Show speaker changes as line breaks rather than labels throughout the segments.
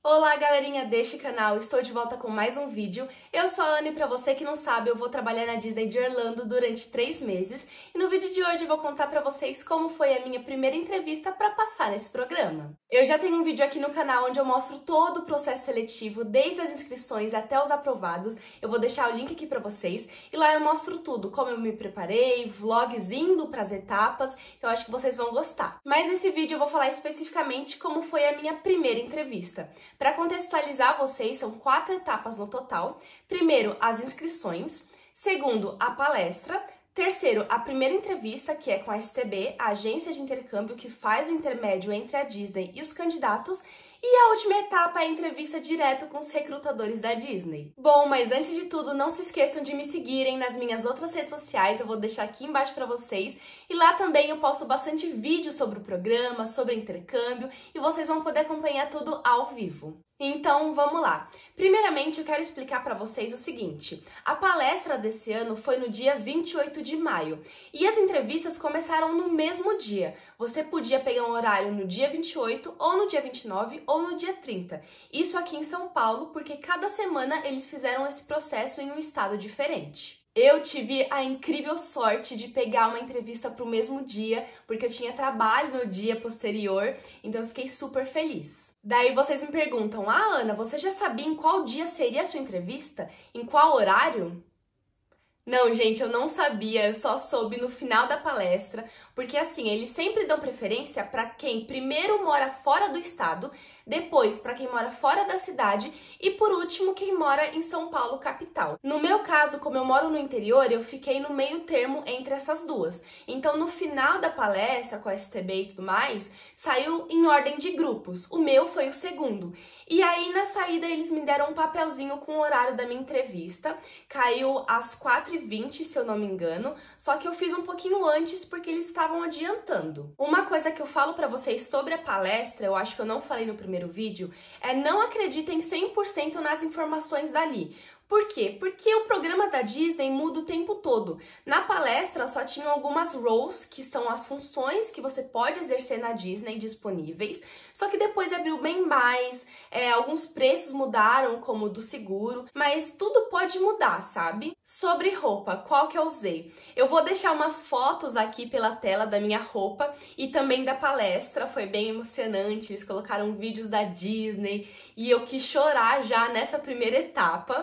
Olá, galerinha deste canal, estou de volta com mais um vídeo. Eu sou a Ana e pra você que não sabe, eu vou trabalhar na Disney de Orlando durante 3 meses e no vídeo de hoje eu vou contar pra vocês como foi a minha primeira entrevista pra passar nesse programa. Eu já tenho um vídeo aqui no canal onde eu mostro todo o processo seletivo, desde as inscrições até os aprovados. Eu vou deixar o link aqui pra vocês e lá eu mostro tudo, como eu me preparei, vlogs indo pras etapas, eu acho que vocês vão gostar. Mas nesse vídeo eu vou falar especificamente como foi a minha primeira entrevista. Para contextualizar vocês, são 4 etapas no total. Primeiro, as inscrições. Segundo, a palestra. Terceiro, a primeira entrevista, que é com a STB, a agência de intercâmbio que faz o intermédio entre a Disney e os candidatos. E a última etapa é a entrevista direto com os recrutadores da Disney. Bom, mas antes de tudo, não se esqueçam de me seguirem nas minhas outras redes sociais, eu vou deixar aqui embaixo pra vocês. E lá também eu posto bastante vídeo sobre o programa, sobre intercâmbio, e vocês vão poder acompanhar tudo ao vivo. Então, vamos lá. Primeiramente, eu quero explicar para vocês o seguinte. A palestra desse ano foi no dia 28 de maio e as entrevistas começaram no mesmo dia. Você podia pegar um horário no dia 28, ou no dia 29, ou no dia 30. Isso aqui em São Paulo, porque cada semana eles fizeram esse processo em um estado diferente. Eu tive a incrível sorte de pegar uma entrevista para o mesmo dia, porque eu tinha trabalho no dia posterior, então eu fiquei super feliz. Daí vocês me perguntam, Ana, você já sabia em qual dia seria a sua entrevista? Em qual horário? Não, gente, eu não sabia, eu só soube no final da palestra, porque assim, eles sempre dão preferência para quem primeiro mora fora do estado, depois para quem mora fora da cidade e por último quem mora em São Paulo, capital. No meu caso, como eu moro no interior, eu fiquei no meio termo entre essas duas. Então, no final da palestra, com a STB e tudo mais, saiu em ordem de grupos. O meu foi o segundo. E aí, na saída, eles me deram um papelzinho com o horário da minha entrevista. Caiu às 4h20, se eu não me engano, só que eu fiz um pouquinho antes porque eles estavam adiantando. Uma coisa que eu falo pra vocês sobre a palestra, eu acho que eu não falei no primeiro vídeo, é não acreditem 100% nas informações dali. Por quê? Porque o programa da Disney muda o tempo todo. Na palestra só tinham algumas roles, que são as funções que você pode exercer na Disney disponíveis, só que depois abriu bem mais, alguns preços mudaram, como o do seguro, mas tudo pode mudar, sabe? Sobre roupa, qual que eu usei? Eu vou deixar umas fotos aqui pela tela da minha roupa e também da palestra, foi bem emocionante, eles colocaram vídeos da Disney e eu quis chorar já nessa primeira etapa.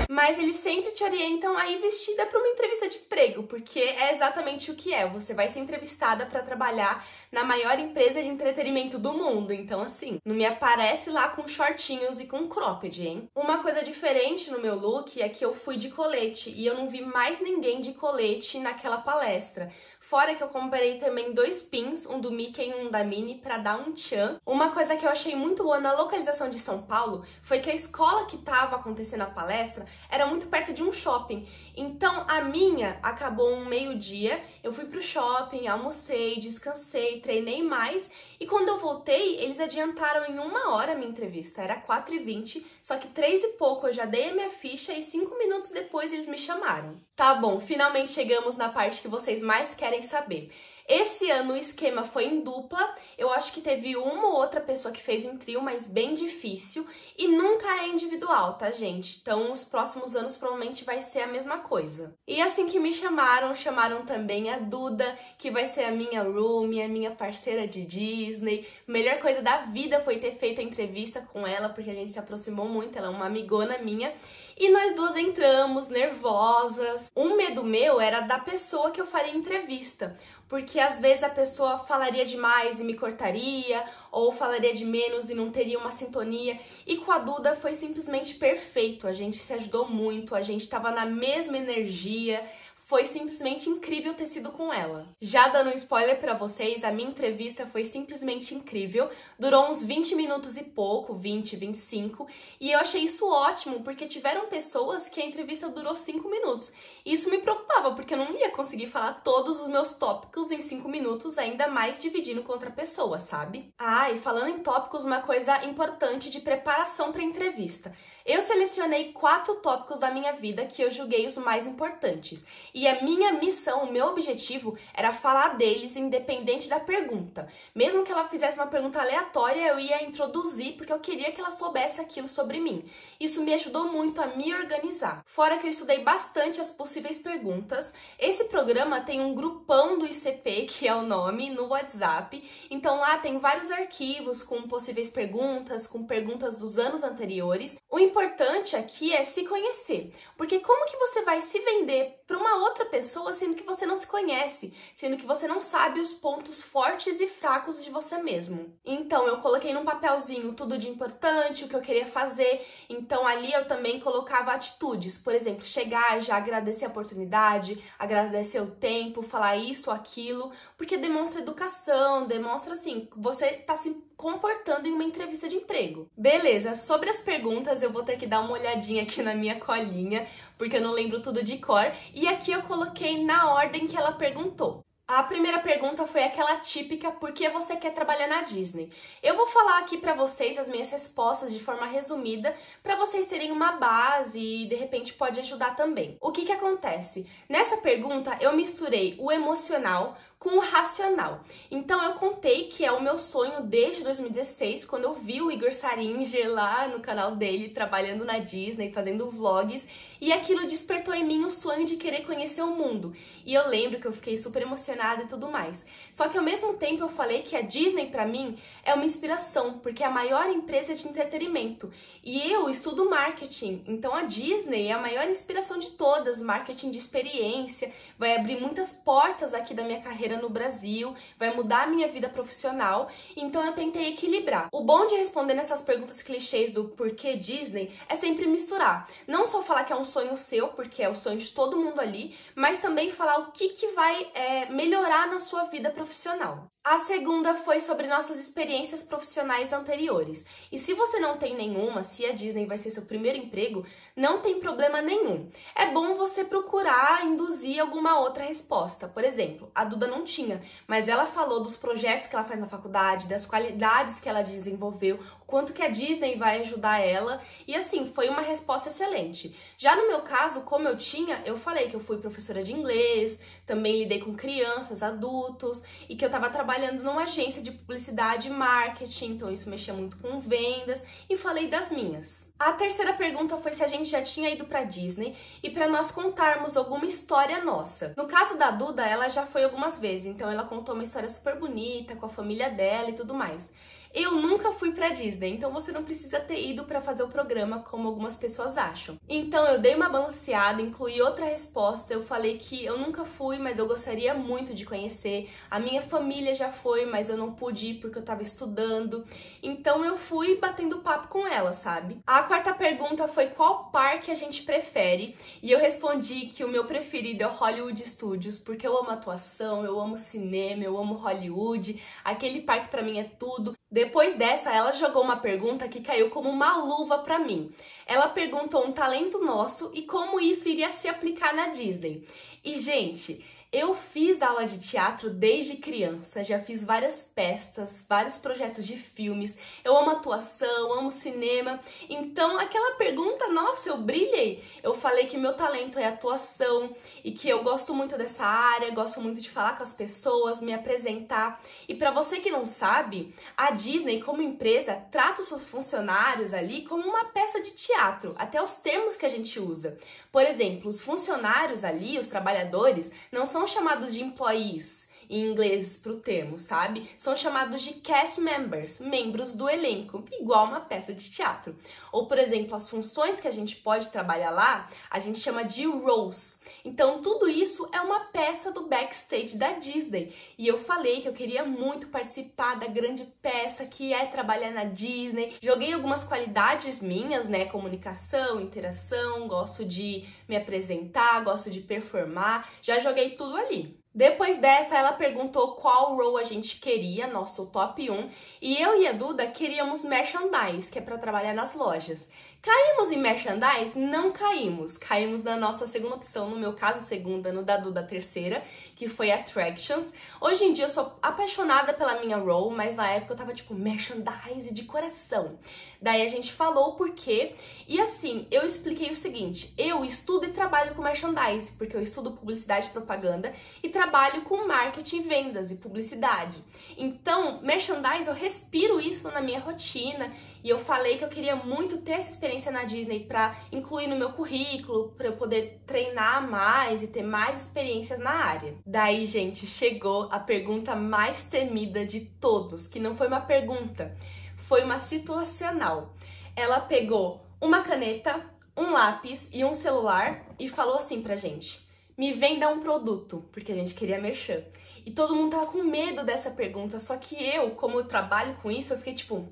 Mas eles sempre te orientam a ir vestida para uma entrevista de emprego, porque é exatamente o que é. Você vai ser entrevistada para trabalhar na maior empresa de entretenimento do mundo. Então, assim, não me aparece lá com shortinhos e com cropped, hein? Uma coisa diferente no meu look é que eu fui de colete e eu não vi mais ninguém de colete naquela palestra. Fora que eu comprei também 2 pins, um do Mickey e um da Minnie, pra dar um tchan. Uma coisa que eu achei muito boa na localização de São Paulo foi que a escola que tava acontecendo a palestra era muito perto de um shopping. Então a minha acabou um meio-dia, eu fui pro shopping, almocei, descansei, treinei mais e quando eu voltei, eles adiantaram em 1 hora a minha entrevista. Era 4h20, só que 3 e pouco eu já dei a minha ficha e 5 minutos depois eles me chamaram. Tá bom, finalmente chegamos na parte que vocês mais querem saber. Esse ano o esquema foi em dupla, eu acho que teve uma ou outra pessoa que fez em trio, mas bem difícil, e nunca é individual, tá, gente? Então, os próximos anos provavelmente vai ser a mesma coisa. E assim que me chamaram também a Duda, que vai ser a minha roomie, a minha parceira de Disney. A melhor coisa da vida foi ter feito a entrevista com ela, porque a gente se aproximou muito, ela é uma amigona minha. E nós duas entramos, nervosas. Um medo meu era da pessoa que eu faria entrevista, porque às vezes a pessoa falaria demais e me cortaria, ou falaria de menos e não teria uma sintonia. E com a Duda foi simplesmente perfeito, a gente se ajudou muito, a gente tava na mesma energia. Foi simplesmente incrível ter sido com ela. Já dando um spoiler pra vocês, a minha entrevista foi simplesmente incrível. Durou uns 20 minutos e pouco, 20, 25. E eu achei isso ótimo, porque tiveram pessoas que a entrevista durou 5 minutos. E isso me preocupava, porque eu não ia conseguir falar todos os meus tópicos em 5 minutos, ainda mais dividindo com outra pessoa, sabe? Ah, e falando em tópicos, uma coisa importante de preparação pra entrevista. Eu selecionei 4 tópicos da minha vida que eu julguei os mais importantes. E a minha missão, o meu objetivo, era falar deles independente da pergunta. Mesmo que ela fizesse uma pergunta aleatória, eu ia introduzir porque eu queria que ela soubesse aquilo sobre mim. Isso me ajudou muito a me organizar. Fora que eu estudei bastante as possíveis perguntas, esse programa tem um grupão do ICP, que é o nome, no WhatsApp. Então lá tem vários arquivos com possíveis perguntas, com perguntas dos anos anteriores. O importante aqui é se conhecer, porque como que você vai se vender para uma outra pessoa sendo que você não se conhece, sendo que você não sabe os pontos fortes e fracos de você mesmo? Então eu coloquei num papelzinho tudo de importante, o que eu queria fazer, então ali eu também colocava atitudes, por exemplo, chegar, já agradecer a oportunidade, agradecer o tempo, falar isso, aquilo, porque demonstra educação, demonstra assim, você tá se comportando em uma entrevista de emprego. Beleza, sobre as perguntas eu vou ter que dar uma olhadinha aqui na minha colinha, porque eu não lembro tudo de cor, e aqui eu coloquei na ordem que ela perguntou. A primeira pergunta foi aquela típica, por que você quer trabalhar na Disney? Eu vou falar aqui pra vocês as minhas respostas de forma resumida, pra vocês terem uma base e de repente pode ajudar também. O que acontece? Nessa pergunta eu misturei o emocional com o racional. Então eu contei que é o meu sonho desde 2016, quando eu vi o Igor Saringer lá no canal dele, trabalhando na Disney, fazendo vlogs, e aquilo despertou em mim o sonho de querer conhecer o mundo. E eu lembro que eu fiquei super emocionada e tudo mais. Só que ao mesmo tempo eu falei que a Disney pra mim é uma inspiração, porque é a maior empresa de entretenimento. E eu estudo marketing, então a Disney é a maior inspiração de todas, marketing de experiência, vai abrir muitas portas aqui da minha carreira no Brasil, vai mudar a minha vida profissional, então eu tentei equilibrar. O bom de responder nessas perguntas clichês do porquê Disney é sempre misturar. Não só falar que é um sonho seu, porque é o sonho de todo mundo ali, mas também falar o que vai melhorar na sua vida profissional. A segunda foi sobre nossas experiências profissionais anteriores. E se você não tem nenhuma, se a Disney vai ser seu primeiro emprego, não tem problema nenhum. É bom você procurar induzir alguma outra resposta. Por exemplo, a Duda não tinha, mas ela falou dos projetos que ela faz na faculdade, das qualidades que ela desenvolveu, o quanto que a Disney vai ajudar ela, e assim, foi uma resposta excelente. Já no meu caso, como eu tinha, eu falei que eu fui professora de inglês, também lidei com crianças, adultos, e que eu estava trabalhando numa agência de publicidade e marketing, então isso mexia muito com vendas, e falei das minhas. A terceira pergunta foi se a gente já tinha ido pra Disney e para nós contarmos alguma história nossa. No caso da Duda, ela já foi algumas vezes, então ela contou uma história super bonita com a família dela e tudo mais. Eu nunca fui pra Disney, então você não precisa ter ido pra fazer o programa como algumas pessoas acham. Então eu dei uma balanceada, incluí outra resposta, eu falei que eu nunca fui, mas eu gostaria muito de conhecer. A minha família já foi, mas eu não pude ir porque eu tava estudando. Então eu fui batendo papo com ela, sabe? A quarta pergunta foi qual parque a gente prefere, e eu respondi que o meu preferido é o Hollywood Studios, porque eu amo atuação, eu amo cinema, eu amo Hollywood, aquele parque pra mim é tudo. Depois dessa, ela jogou uma pergunta que caiu como uma luva pra mim. Ela perguntou um talento nosso e como isso iria se aplicar na Disney. E, gente, eu fiz aula de teatro desde criança, já fiz várias peças, vários projetos de filmes, eu amo atuação, amo cinema, então aquela pergunta, nossa, eu brilhei. Eu falei que meu talento é atuação e que eu gosto muito dessa área, gosto muito de falar com as pessoas, me apresentar. E pra você que não sabe, a Disney como empresa trata os seus funcionários ali como uma peça de teatro, até os termos que a gente usa. Por exemplo, os funcionários ali, os trabalhadores, não são chamados de employees em inglês pro termo, sabe? São chamados de cast members, membros do elenco, igual uma peça de teatro. Ou, por exemplo, as funções que a gente pode trabalhar lá, a gente chama de roles. Então, tudo isso é uma peça do backstage da Disney. E eu falei que eu queria muito participar da grande peça que é trabalhar na Disney. Joguei algumas qualidades minhas, né? Comunicação, interação, gosto de me apresentar, gosto de performar. Já joguei tudo ali. Depois dessa, ela perguntou qual role a gente queria, nosso top 1, e eu e a Duda queríamos merchandise, que é para trabalhar nas lojas. Caímos em merchandise? Não caímos. Caímos na nossa segunda opção, no meu caso, segunda, no da Duda, terceira, que foi Attractions. Hoje em dia eu sou apaixonada pela minha role, mas na época eu tava tipo, merchandise de coração. Daí a gente falou o porquê, e assim, eu expliquei o seguinte, eu estudo e trabalho com merchandise, porque eu estudo publicidade e propaganda, e trabalho com marketing, vendas e publicidade. Então, merchandise, eu respiro isso na minha rotina, e eu falei que eu queria muito ter essa experiência na Disney pra incluir no meu currículo, pra eu poder treinar mais e ter mais experiências na área. Daí, gente, chegou a pergunta mais temida de todos, que não foi uma pergunta, foi uma situacional. Ela pegou uma caneta, um lápis e um celular e falou assim pra gente: me venda um produto, porque a gente queria merchan. E todo mundo tava com medo dessa pergunta, só que eu, como eu trabalho com isso, eu fiquei tipo,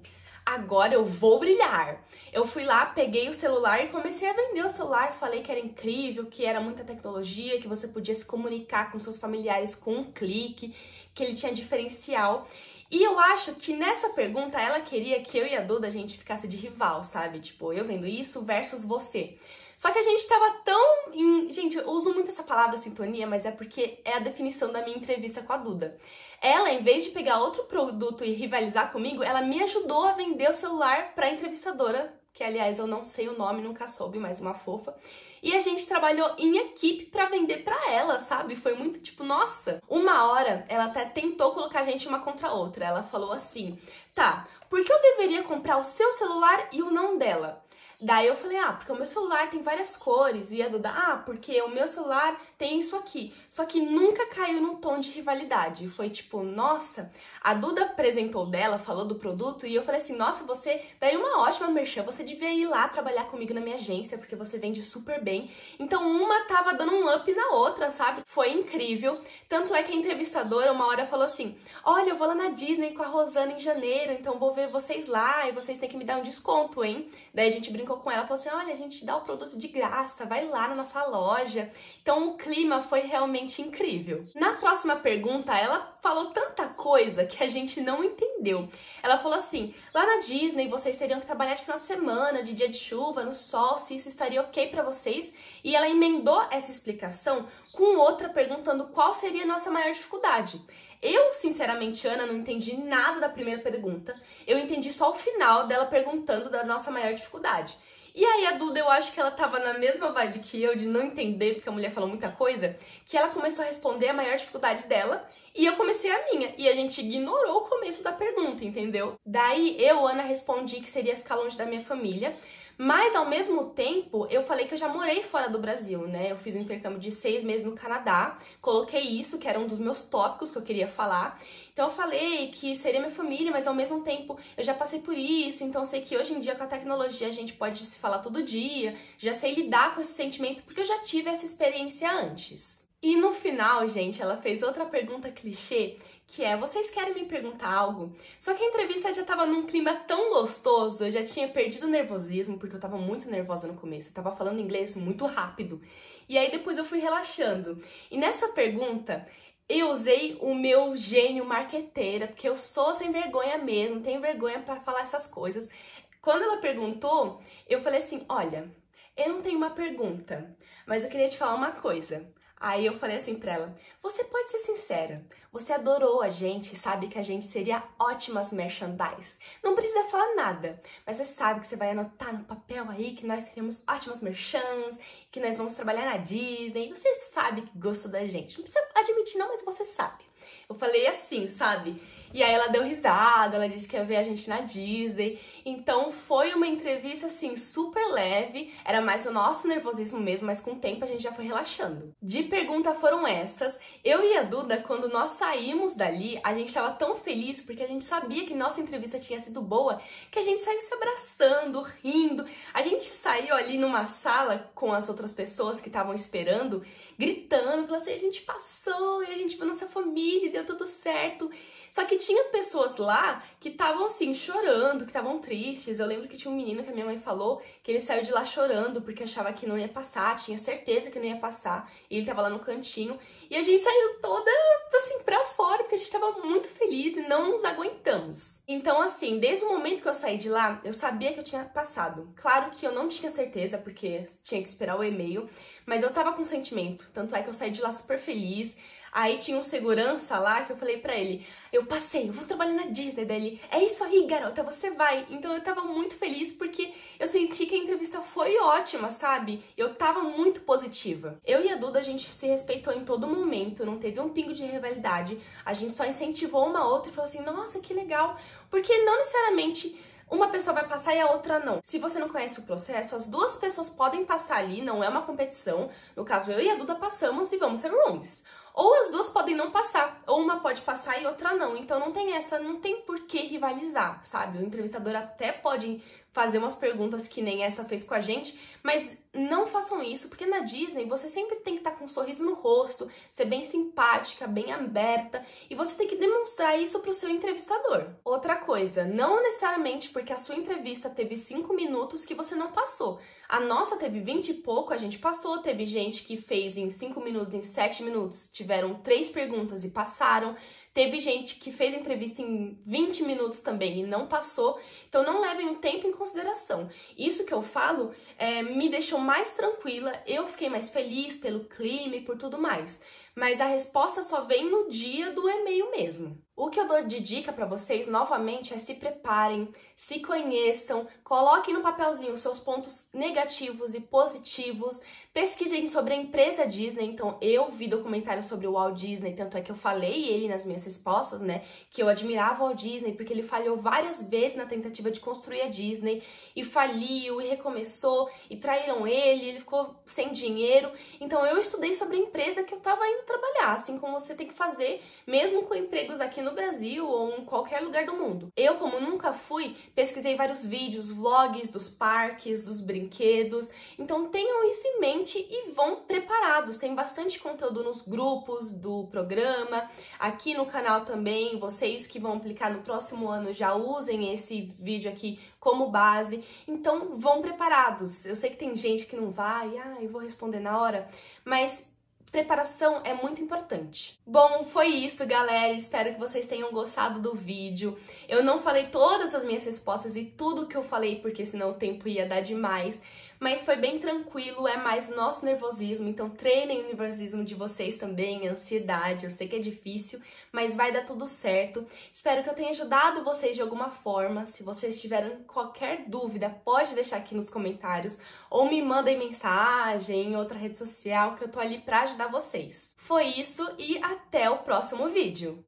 agora eu vou brilhar. Eu fui lá, peguei o celular e comecei a vender o celular, falei que era incrível, que era muita tecnologia, que você podia se comunicar com seus familiares com um clique, que ele tinha diferencial. E eu acho que nessa pergunta ela queria que eu e a Duda a gente ficasse de rival, sabe? Tipo, eu vendo isso versus você. Só que a gente tava tão... Gente, eu uso muito essa palavra sintonia, mas é porque é a definição da minha entrevista com a Duda. Ela, em vez de pegar outro produto e rivalizar comigo, ela me ajudou a vender o celular pra entrevistadora, que aliás eu não sei o nome, nunca soube, mas uma fofa. E a gente trabalhou em equipe pra vender pra ela, sabe? Foi muito tipo, nossa. Uma hora, ela até tentou colocar a gente uma contra a outra. Ela falou assim, tá, por que eu deveria comprar o seu celular e o não dela? Daí eu falei, porque o meu celular tem várias cores. E a Duda, porque o meu celular tem isso aqui. Só que nunca caiu num tom de rivalidade. Foi tipo, nossa, a Duda apresentou dela, falou do produto, e eu falei assim, nossa, você daí uma ótima merchan, você devia ir lá trabalhar comigo na minha agência, porque você vende super bem. Então uma tava dando um up na outra, sabe? Foi incrível. Tanto é que a entrevistadora uma hora falou assim, olha, eu vou lá na Disney com a Rosana em janeiro, então vou ver vocês lá e vocês têm que me dar um desconto, hein? Daí a gente brincou com ela, falou assim, olha, a gente dá o produto de graça, vai lá na nossa loja. Então o clima foi realmente incrível. Na próxima pergunta, ela falou tanta coisa que a gente não entendeu. Ela falou assim, lá na Disney vocês teriam que trabalhar de final de semana, de dia de chuva, no sol, se isso estaria ok pra vocês. E ela emendou essa explicação com outra perguntando qual seria a nossa maior dificuldade. Eu, sinceramente, Ana, não entendi nada da primeira pergunta. Eu entendi só o final dela perguntando da nossa maior dificuldade. E aí a Duda, eu acho que ela tava na mesma vibe que eu, de não entender, porque a mulher falou muita coisa, que ela começou a responder a maior dificuldade dela, e eu comecei a minha. E a gente ignorou o começo da pergunta, entendeu? Daí eu, Ana, respondi que seria ficar longe da minha família, mas ao mesmo tempo eu falei que eu já morei fora do Brasil, né? Eu fiz um intercâmbio de 6 meses no Canadá, coloquei isso, que era um dos meus tópicos que eu queria falar. Então eu falei que seria minha família, mas ao mesmo tempo eu já passei por isso, então eu sei que hoje em dia com a tecnologia a gente pode se falar todo dia, já sei lidar com esse sentimento porque eu já tive essa experiência antes. E no final, gente, ela fez outra pergunta clichê, que é, vocês querem me perguntar algo? Só que a entrevista já tava num clima tão gostoso, eu já tinha perdido o nervosismo, porque eu tava muito nervosa no começo, eu tava falando inglês muito rápido. E aí depois eu fui relaxando. E nessa pergunta, eu usei o meu gênio marqueteira, porque eu sou sem vergonha mesmo, tenho vergonha pra falar essas coisas. Quando ela perguntou, eu falei assim, olha, eu não tenho uma pergunta, mas eu queria te falar uma coisa. Aí eu falei assim pra ela, você pode ser sincera, você adorou a gente, sabe que a gente seria ótimas merchandise. Não precisa falar nada, mas você sabe que você vai anotar no papel aí que nós seríamos ótimas merchans, que nós vamos trabalhar na Disney, você sabe que gostou da gente. Não precisa admitir não, mas você sabe. Eu falei assim, sabe? E aí ela deu risada, ela disse que ia ver a gente na Disney. Então foi uma entrevista assim super leve, era mais o nosso nervosismo mesmo, mas com o tempo a gente já foi relaxando. De pergunta foram essas. Eu e a Duda, quando nós saímos dali, a gente tava tão feliz porque a gente sabia que nossa entrevista tinha sido boa, que a gente saiu se abraçando, rindo. A gente saiu ali numa sala com as outras pessoas que estavam esperando, gritando, falando assim, a gente passou e a gente viu nossa família e deu tudo certo. Só que tinha pessoas lá que estavam assim, chorando, que estavam tristes. Eu lembro que tinha um menino que a minha mãe falou que ele saiu de lá chorando porque achava que não ia passar, tinha certeza que não ia passar. E ele tava lá no cantinho. E a gente saiu toda assim pra fora porque a gente tava muito feliz e não nos aguentamos. Então assim, desde o momento que eu saí de lá, eu sabia que eu tinha passado. Claro que eu não tinha certeza porque tinha que esperar o e-mail, mas eu tava com sentimento. Tanto é que eu saí de lá super feliz. Aí tinha um segurança lá que eu falei pra ele, eu passei, eu vou trabalhar na Disney. Daí ele, é isso aí, garota, você vai. Então eu tava muito feliz porque eu senti que a entrevista foi ótima, sabe? Eu tava muito positiva. Eu e a Duda, a gente se respeitou em todo momento, não teve um pingo de rivalidade. A gente só incentivou uma outra e falou assim, nossa, que legal. Porque não necessariamente uma pessoa vai passar e a outra não. Se você não conhece o processo, as duas pessoas podem passar ali, não é uma competição. No caso, eu e a Duda passamos e vamos ser roomies. Ou as duas podem não passar, ou uma pode passar e outra não. Então não tem essa, não tem por que rivalizar, sabe? O entrevistador até pode fazer umas perguntas que nem essa fez com a gente, mas não façam isso, porque na Disney você sempre tem que estar com um sorriso no rosto, ser bem simpática, bem aberta, e você tem que demonstrar isso pro seu entrevistador. Outra coisa, não necessariamente porque a sua entrevista teve 5 minutos que você não passou. A nossa teve 20 e pouco, a gente passou, teve gente que fez em 5 minutos, em 7 minutos, tiveram 3 perguntas e passaram. Teve gente que fez entrevista em 20 minutos também e não passou. Então não levem o tempo em consideração. Isso que eu falo me deixou mais tranquila, eu fiquei mais feliz pelo clima e por tudo mais. Mas a resposta só vem no dia do e-mail mesmo. O que eu dou de dica pra vocês, novamente, é se preparem, se conheçam, coloquem no papelzinho os seus pontos negativos e positivos, pesquisem sobre a empresa Disney. Então, eu vi documentário sobre o Walt Disney, tanto é que eu falei ele nas minhas respostas, né, que eu admirava o Walt Disney, porque ele falhou várias vezes na tentativa de construir a Disney, e faliu, e recomeçou, e traíram ele ficou sem dinheiro. Então, eu estudei sobre a empresa que eu tava indo trabalhar, assim como você tem que fazer, mesmo com empregos aqui no Brasil ou em qualquer lugar do mundo. Eu, como nunca fui, pesquisei vários vídeos, vlogs dos parques, dos brinquedos, então tenham isso em mente e vão preparados. Tem bastante conteúdo nos grupos do programa, aqui no canal também. Vocês que vão aplicar no próximo ano já usem esse vídeo aqui como base, então vão preparados. Eu sei que tem gente que não vai, eu vou responder na hora, mas preparação é muito importante. Bom, foi isso, galera. Espero que vocês tenham gostado do vídeo. Eu não falei todas as minhas respostas e tudo que eu falei, porque senão o tempo ia dar demais. Mas foi bem tranquilo, é mais o nosso nervosismo. Então treinem o nervosismo de vocês também, a ansiedade. Eu sei que é difícil, mas vai dar tudo certo. Espero que eu tenha ajudado vocês de alguma forma. Se vocês tiverem qualquer dúvida, pode deixar aqui nos comentários. Ou me mandem mensagem em outra rede social que eu tô ali pra ajudar vocês. Foi isso e até o próximo vídeo!